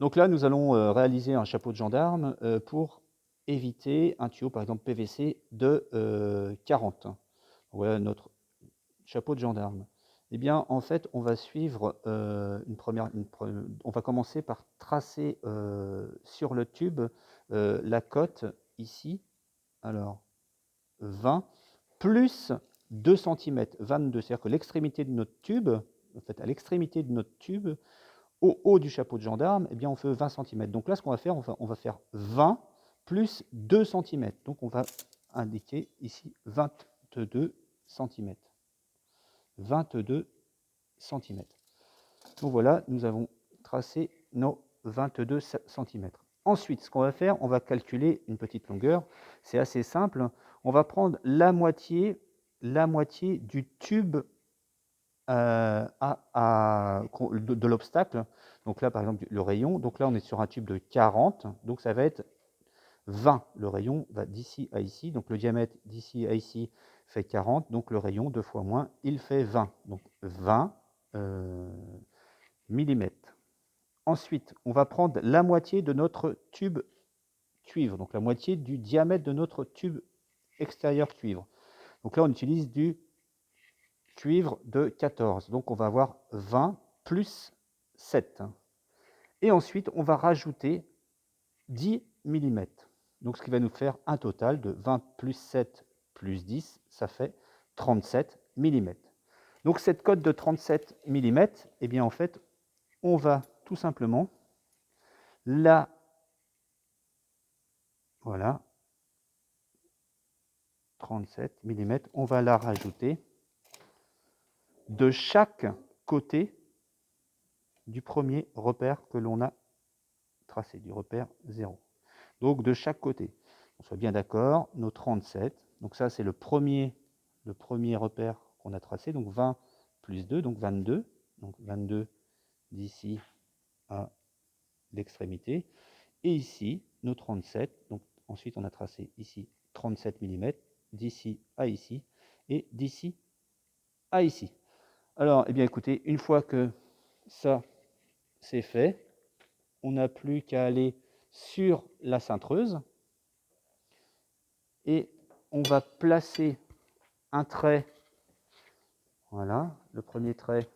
Donc là, nous allons réaliser un chapeau de gendarme pour éviter un tuyau, par exemple PVC, de 40. Voilà notre chapeau de gendarme. Eh bien, en fait, on va suivre on va commencer par tracer sur le tube la cote ici. Alors, 20 plus 2 centimètres, 22. C'est-à-dire que l'extrémité de notre tube, en fait, à l'extrémité de notre tube, au haut du chapeau de gendarme, eh bien, on fait 20 centimètres. Donc là, ce qu'on va faire, on va faire 20 plus 2 centimètres. Donc, on va indiquer ici 22 centimètres. 22 centimètres. Donc voilà, nous avons tracé nos 22 centimètres. Ensuite, ce qu'on va faire, on va calculer une petite longueur. C'est assez simple. On va prendre la moitié du tube de l'obstacle. Donc là, par exemple, le rayon. Donc là, on est sur un tube de 40. Donc ça va être 20. Le rayon va d'ici à ici. Donc le diamètre d'ici à ici fait 40. Donc le rayon, 2 fois moins, il fait 20. Donc 20 millimètres. Ensuite, on va prendre la moitié de notre tube cuivre. Donc la moitié du diamètre de notre tube extérieur cuivre. Donc là, on utilise du cuivre de 14. Donc on va avoir 20 plus 7. Et ensuite, on va rajouter 10 mm. Donc ce qui va nous faire un total de 20 plus 7 plus 10, ça fait 37 mm. Donc cette cote de 37 mm, eh bien en fait, on va tout simplement la, voilà, 37 mm, on va la rajouter de chaque côté du premier repère que l'on a tracé, du repère 0. Donc de chaque côté. On soit bien d'accord, nos 37, donc ça c'est le premier repère qu'on a tracé, donc 20 plus 2, donc 22. Donc 22 d'ici à l'extrémité. Et ici, nos 37, donc ensuite on a tracé ici 37 mm, d'ici à ici, et d'ici à ici. Alors, eh bien écoutez, une fois que ça c'est fait, on n'a plus qu'à aller sur la cintreuse et on va placer un trait, voilà, le premier trait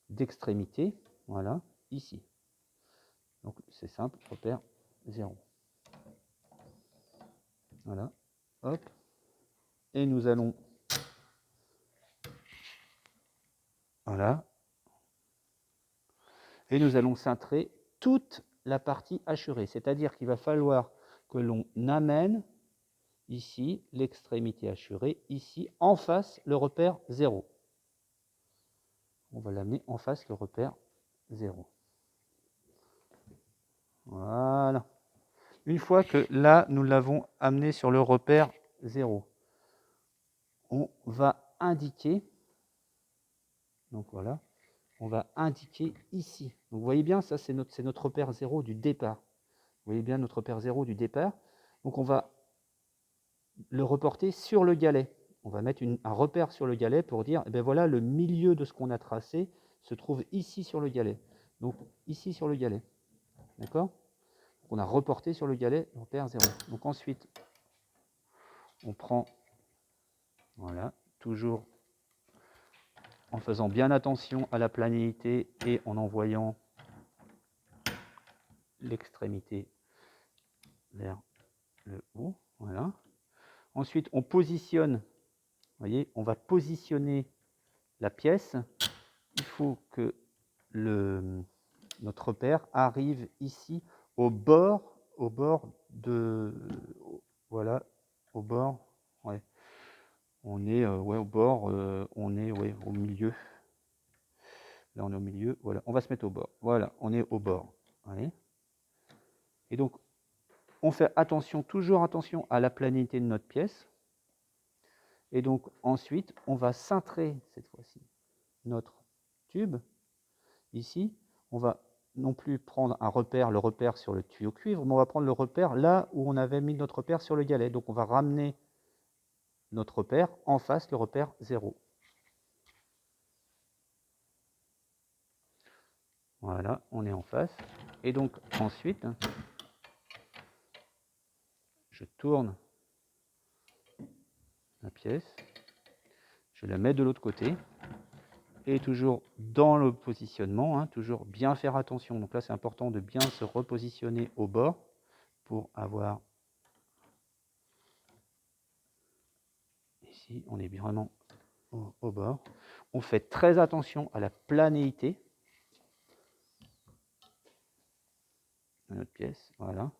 d'extrémité, voilà, ici. Donc c'est simple, repère 0. Voilà, hop, et nous allons, voilà, et nous allons cintrer toute la partie hachurée, c'est-à-dire qu'il va falloir que l'on amène ici l'extrémité hachurée, ici en face le repère 0. On va l'amener en face le repère 0. Voilà. Une fois que là, nous l'avons amené sur le repère 0, on va indiquer, donc voilà, on va indiquer ici. Donc vous voyez bien, ça c'est notre repère 0 du départ. Vous voyez bien notre repère 0 du départ. Donc on va le reporter sur le galet. On va mettre un repère sur le galet pour dire, eh bien voilà, le milieu de ce qu'on a tracé se trouve ici sur le galet. Donc ici sur le galet. D'accord? On a reporté sur le galet repère 0. Donc ensuite, on prend, voilà, toujours en faisant bien attention à la planéité et en envoyant l'extrémité vers le haut. Voilà. Ensuite, on positionne, vous voyez, on va positionner la pièce. Il faut que notre repère arrive ici au bord de, voilà, au bord, ouais. On est ouais, au bord, on est ouais, au milieu. Là, on est au milieu. Voilà, on va se mettre au bord. Voilà, on est au bord. Allez. Et donc, on fait attention, toujours attention à la planéité de notre pièce. Et donc, ensuite, on va cintrer, cette fois-ci, notre tube. Ici, on va non plus prendre un repère, le repère sur le tuyau cuivre, mais on va prendre le repère là où on avait mis notre repère sur le galet. Donc, on va ramener notre repère en face, le repère 0. Voilà, on est en face. Et donc ensuite, je tourne la pièce, je la mets de l'autre côté, et toujours dans le positionnement, toujours bien faire attention. Donc là, c'est important de bien se repositionner au bord pour avoir... Ici, on est vraiment au bord. On fait très attention à la planéité de notre pièce, voilà.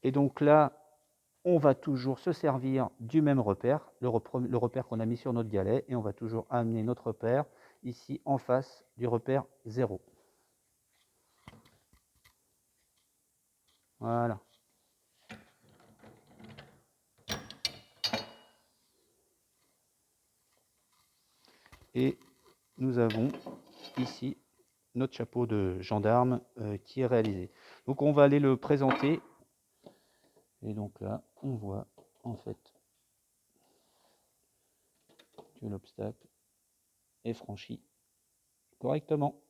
Et donc là, on va toujours se servir du même repère, le repère qu'on a mis sur notre galet, et on va toujours amener notre repère ici en face du repère 0. Voilà. Et nous avons ici notre chapeau de gendarme qui est réalisé. Donc on va aller le présenter. Et donc là, on voit en fait que l'obstacle est franchi correctement.